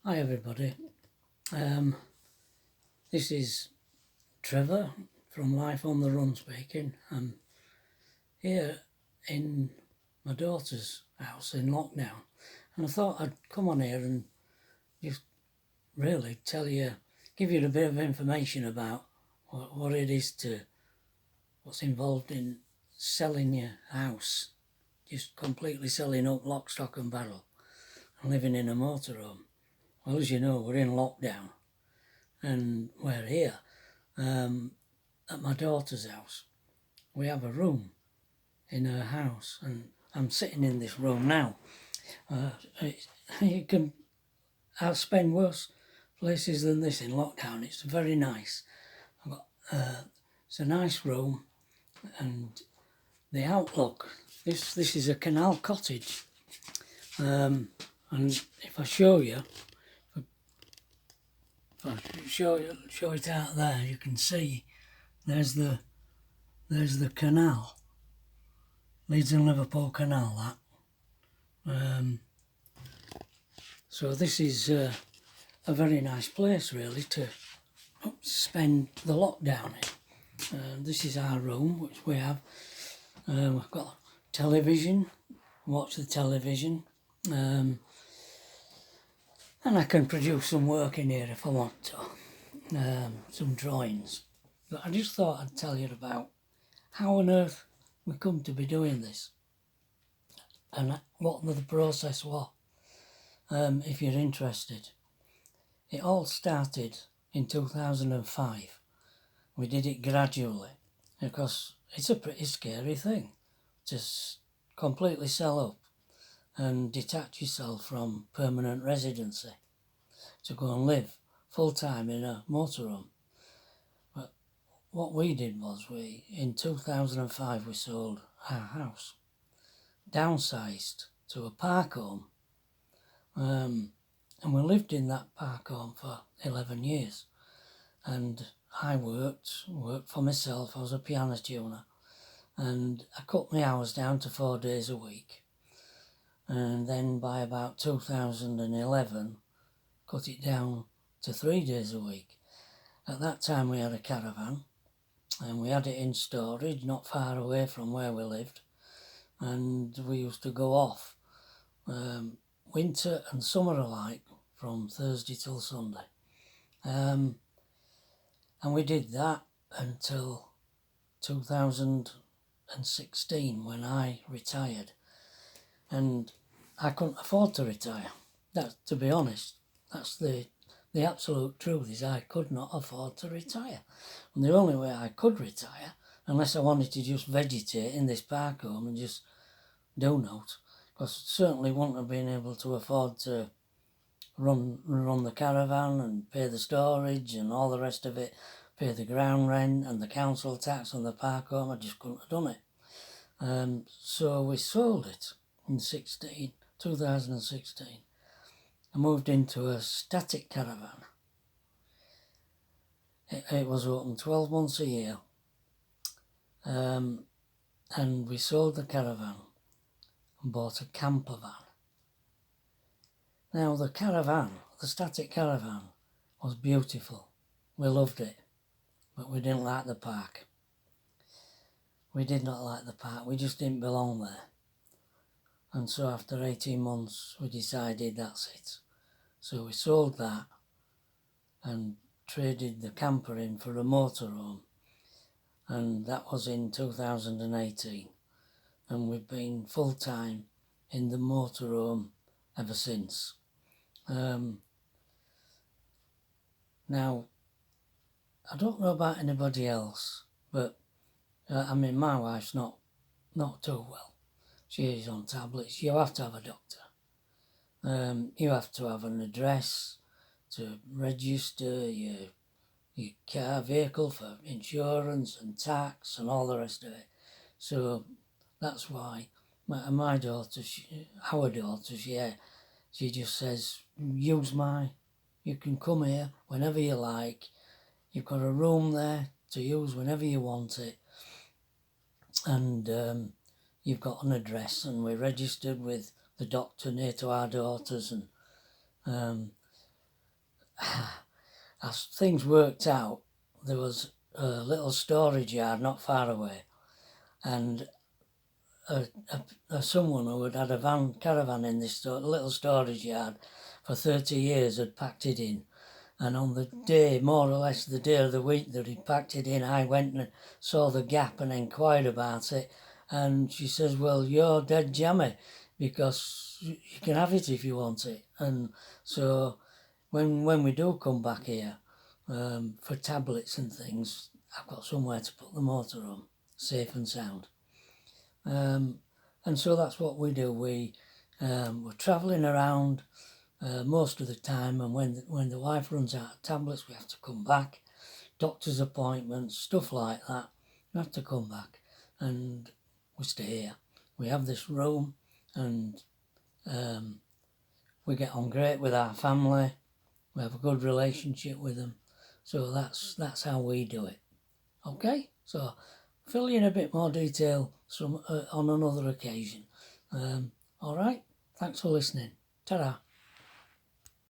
Hi everybody, this is Trevor from Life on the Run speaking. I'm here in my daughter's house in lockdown, and I thought I'd come on here and just really give you a bit of information about what it is what's involved in selling your house, just completely selling up lock, stock and barrel and living in a motorhome. Well, as you know, we're in lockdown and we're here at my daughter's house. We have a room in her house, and I'm sitting in this room now. I'll spend worse places than this in lockdown. It's very nice. It's a nice room, and the outlook. This is a canal cottage, and if I show you, show it out there, you can see there's the canal, Leeds and Liverpool Canal. So this is a very nice place really to spend the lockdown in. This is our room, which we have. We've got television, watch the television, and I can produce some work in here if I want to, some drawings. But I just thought I'd tell you about how on earth we come to be doing this and what the process was, if you're interested. It all started in 2005. We did it gradually because it's a pretty scary thing to completely sell up and detach yourself from permanent residency to go and live full-time in a motorhome. But what we did was in 2005 we sold our house, downsized to a park home, and we lived in that park home for 11 years. And I worked for myself. I was a piano tuner, and I cut my hours down to 4 days a week. And then by about 2011, cut it down to 3 days a week. At that time we had a caravan, and we had it in storage not far away from where we lived, and we used to go off winter and summer alike from Thursday till Sunday. And we did that until 2016 when I retired, and I couldn't afford to retire. To be honest, that's the absolute truth, is I could not afford to retire. And the only way I could retire, unless I wanted to just vegetate in this park home and just do naught, because certainly wouldn't have been able to afford to run the caravan and pay the storage and all the rest of it, pay the ground rent and the council tax on the park home. I just couldn't have done it. So we sold it in 2016. I moved into a static caravan. It was open 12 months a year, and we sold the caravan and bought a camper van. Now the static caravan was beautiful. We loved it, but we didn't like the park. We did not like the park, we just didn't belong there. And so after 18 months we decided that's it. So we sold that and traded the camper in for a motorhome, and that was in 2018. And we've been full-time in the motorhome ever since. Now, I don't know about anybody else, but I mean, my wife's not too well. She is on tablets. You have to have a doctor. You have to have an address to register your car vehicle for insurance and tax and all the rest of it. So that's why my daughter, our daughters, she just says, you can come here whenever you like. You've got a room there to use whenever you want it. And you've got an address, and we're registered with the doctor near to our daughters. And as things worked out, there was a little storage yard not far away, and someone who had a caravan in this little storage yard for 30 years had packed it in. And on the day, more or less the day of the week that he packed it in, I went and saw the gap and inquired about it. And she says, well, you're dead jammy, because you can have it if you want it. And so when we do come back here for tablets and things, I've got somewhere to put the motorhome, safe and sound. And so that's what we do. We're travelling around most of the time, and when the wife runs out of tablets, we have to come back. Doctor's appointments, stuff like that, we have to come back, and we stay here. We have this room, and we get on great with our family. We have a good relationship with them, so that's how we do it. Okay, so fill you in a bit more detail on another occasion. All right, thanks for listening. Ta-ra.